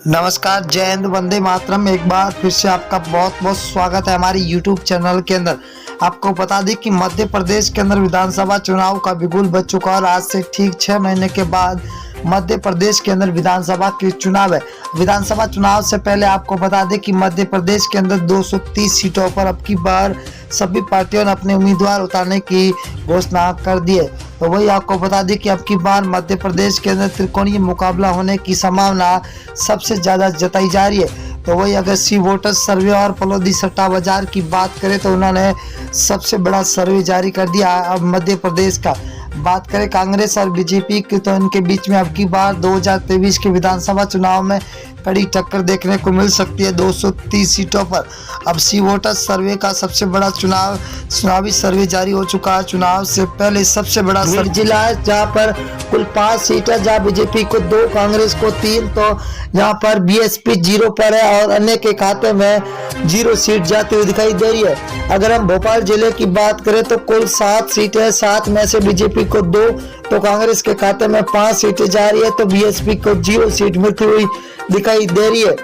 नमस्कार, जय हिंद, वंदे मातरम। एक बार फिर से आपका बहुत बहुत स्वागत है हमारी YouTube चैनल के अंदर। आपको बता दें कि मध्य प्रदेश के अंदर विधानसभा चुनाव का बिगुल बज चुका है और आज से ठीक 6 महीने के बाद मध्य प्रदेश के अंदर विधानसभा के चुनाव है। विधानसभा चुनाव से पहले आपको बता दें कि मध्य प्रदेश के अंदर 230 सीटों पर अब की बार सभी पार्टियों ने अपने उम्मीदवार उतारने की घोषणा कर दी है। तो वही आपको बता दें कि अब की बार मध्य प्रदेश के अंदर त्रिकोणीय मुकाबला होने की संभावना सबसे ज़्यादा जताई जा रही है। तो वही अगर सी वोटर सर्वे और फलोदी सट्टा बाजार की बात करें तो उन्होंने सबसे बड़ा सर्वे जारी कर दिया अब मध्य प्रदेश का। बात करें कांग्रेस और बीजेपी की तो इनके बीच में अब की बार 2023 के विधानसभा चुनाव में कड़ी टक्कर देखने को मिल सकती है 230 सीटों पर। अब सी वोटर सर्वे का सबसे बड़ा चुनावी सर्वे जारी हो चुका है। चुनाव से पहले सबसे बड़ा जिला है जहां पर कुल 5 सीटें, जहां बीजेपी को 2, कांग्रेस को 3, तो यहाँ पर बीएसपी 0 पर है और अन्य के खाते में 0 सीट जाती हुई दिखाई दे रही है। अगर हम भोपाल जिले की बात करें तो कुल 7 सीटें, 7 में से बीजेपी को 2, तो कांग्रेस के खाते में 5 सीटें जा रही है, तो बीएसपी को 0 सीट मिलती हुई दिखाई दे रही है।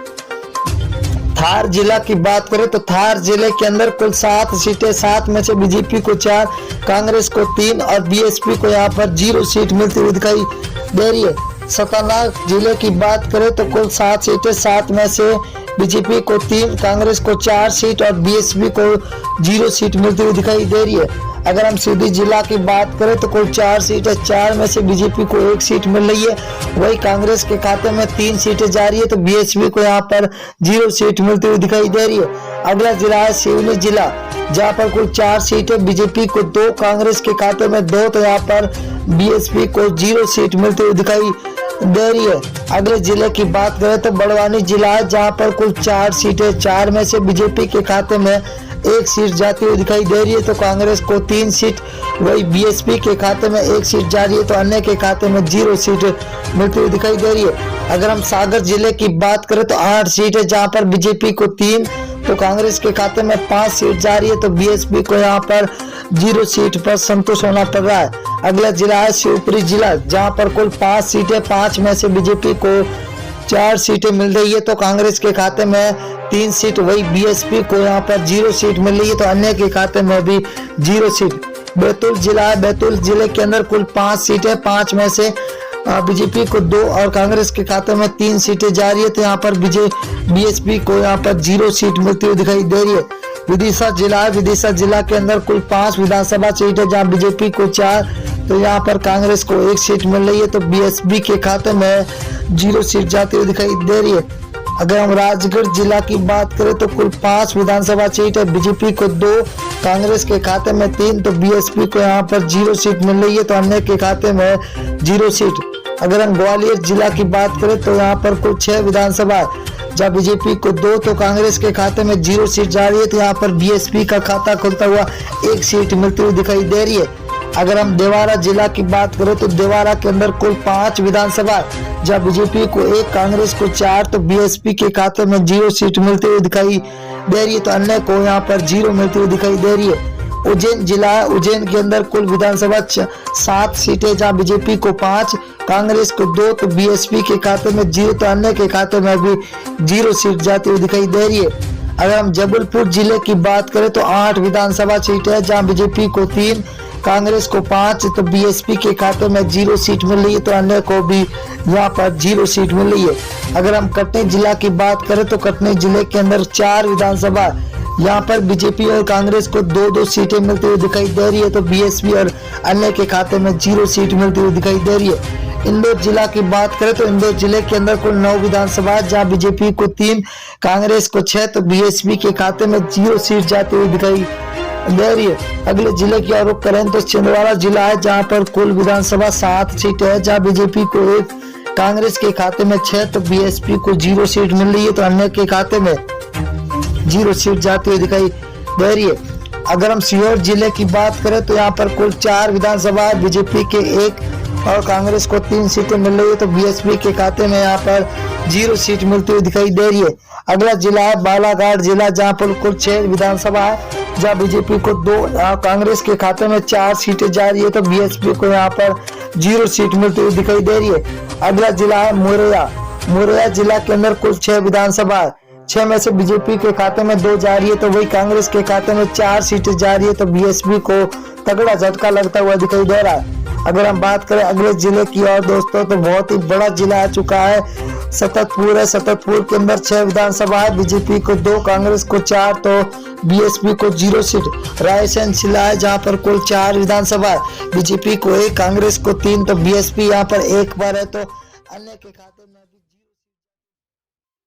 धार जिला की बात करें तो धार जिले के अंदर कुल 7 सीटें, 7 में से बीजेपी को 4, कांग्रेस को 3 और बीएसपी को यहाँ पर 0 सीट मिलती हुई दिखाई दे रही है। सताना जिले की बात करें तो कुल 7 सीटें, 7 में से बीजेपी को 3, कांग्रेस को 4 सीट और बीएसपी को 0 सीट मिलती हुई दिखाई दे रही है। अगर हम सीधी जिला की बात करें तो कुल 4 सीटें, 4 में से बीजेपी को 1 सीट मिल रही है, वही कांग्रेस के खाते में 3 सीटें जा रही है, तो बीएसपी को यहाँ पर 0 सीट मिलती हुई दिखाई दे रही है। अगला जिला है सिवनी जिला, जहाँ पर कुल 4 सीटें, बीजेपी को 2, कांग्रेस के खाते में 2, तो यहाँ पर बीएसपी को 0 सीट मिलती हुई दिखाई दे रही है। अगले जिले की बात करें तो बड़वानी जिला है, जहाँ पर कुल 4 सीटें, 4 में से बीजेपी के खाते में 1 सीट जाती हुई दिखाई दे रही है, तो कांग्रेस को 3 सीट, वही बीएसपी के खाते में 1 सीट जा रही है, तो अन्य के खाते में 0 सीट मिलती हुई दिखाई दे रही है। अगर हम सागर जिले की बात करें तो 8 सीटें, जहां पर बीजेपी को 3, तो कांग्रेस के खाते में 5 सीट जा रही है, तो बीएसपी को यहाँ पर 0 सीट पर संतोष होना पड़ रहा है। अगला जिला है शिवपुरी जिला, जहाँ पर कुल 5 सीटें, 5 में से बीजेपी को 4 सीटें मिल रही है, तो कांग्रेस के खाते में 3 सीट, वही बीएसपी को यहाँ पर 0 सीट मिल रही है, तो अन्य के खाते में भी 0 सीट। बैतूल जिला है, बैतूल जिले के अंदर कुल 5 सीटें, 5 में से बीजेपी को 2 और कांग्रेस के खाते में 3 सीटें जा रही है, तो यहाँ पर बीएसपी को यहाँ पर 0 सीट मिलती हुई दिखाई दे रही है। विदिशा जिला है, विदिशा जिला के अंदर कुल 5 विधानसभा सीटें, जहाँ बीजेपी को 4, तो यहाँ पर कांग्रेस को 1 सीट मिल रही है, तो बीएसपी के खाते में 0 सीट जाती हुई दिखाई दे रही है। अगर हम राजगढ़ जिला की बात करें तो कुल 5 विधानसभा सीट है, बीजेपी को 2, कांग्रेस के खाते में 3, तो बीएसपी को यहाँ पर 0 सीट मिल रही है, तो अन्य के खाते में 0 सीट। अगर हम ग्वालियर जिला की बात करें तो यहाँ पर कुल 6 विधानसभा, जहाँ बीजेपी को 2, तो कांग्रेस के खाते में 0 सीट जा रही है, तो यहाँ पर बीएसपी का खाता खुलता हुआ 1 सीट मिलती हुई दिखाई दे रही है। अगर हम देवारा जिला की बात करें तो देवारा के अंदर कुल 5 विधानसभा, जहाँ बीजेपी को 1, कांग्रेस को 4, तो बीएसपी के खाते में 0 सीट मिलती हुई दिखाई दे रही है, तो अन्य को यहाँ पर 0 मिलती हुई दिखाई दे रही है। उज्जैन जिला है, उज्जैन के अंदर कुल विधानसभा 7 सीटें, जहाँ बीजेपी को 5, कांग्रेस को 2, तो बीएसपी के खाते में 0, तो अन्य के खाते में भी 0 सीट जाती हुई दिखाई दे रही है। अगर हम जबलपुर जिले की बात करें तो 8 विधानसभा सीटें, जहाँ बीजेपी को 3, कांग्रेस को 5, तो बीएसपी के खाते में 0 सीट मिल रही है, तो अन्य को भी यहाँ पर 0 सीट मिल रही है। अगर हम कटनी जिला की बात करें तो कटनी जिले के अंदर 4 विधानसभा, यहाँ पर बीजेपी और कांग्रेस को 2-2 सीटें मिलती हुई दिखाई दे रही है, तो बीएसपी और अन्य के खाते में 0 सीट मिलती हुई दिखाई दे रही है। इंदौर जिला की बात करें तो इंदौर जिले के अंदर कुल 9 विधानसभा, जहाँ बीजेपी को 3, कांग्रेस को 6, तो बीएसपी के खाते में 0 सीट जाती हुई दिखाई दे रही है। अगले जिले की रुख करें तो छिंदवाड़ा जिला है, जहाँ पर कुल विधानसभा 7 सीटें है, जहाँ बीजेपी को 1, कांग्रेस के खाते में 6, तो बीएसपी को 0 सीट मिल रही है, तो अन्य के खाते में 0 सीट जाती हुई दिखाई दे रही है। अगर हम सीहोर जिले की बात करें तो यहाँ पर कुल 4 विधानसभा, बीजेपी के 1 और कांग्रेस को 3 सीटें मिल रही है, तो बीएसपी के खाते में यहाँ पर 0 सीट मिलती हुई दिखाई दे रही है। अगला जिला है बालाघाट जिला, जहाँ पर कुल 6 विधानसभा है, जहाँ बीजेपी को 2, कांग्रेस के खाते में 4 सीटें जा रही है, तो बीएसपी को यहाँ पर 0 सीट मिलती हुई दिखाई दे रही है। अगला जिला है मुरैया, मुरैना जिला के अंदर कुल 6 विधानसभा, 6 में से बीजेपी के खाते में 2 जा रही है, तो वही कांग्रेस के खाते में 4 सीटें जा रही है। तो बीएसपी को तगड़ा झटका लगता हुआ दिखाई दे रहा है। अगर हम बात करें अगले जिले की और दोस्तों, तो बहुत ही बड़ा जिला आ चुका है, सततपुर है। सततपुर के अंदर 6 विधानसभा है, बीजेपी को 2, कांग्रेस को 4, तो बीएसपी को 0 सीट। रायसेन जिला है जहां पर कुल 4 विधानसभा है, बीजेपी को 1, कांग्रेस को 3, तो बीएसपी यहां पर 1 पर है। तो अन्य के खाते में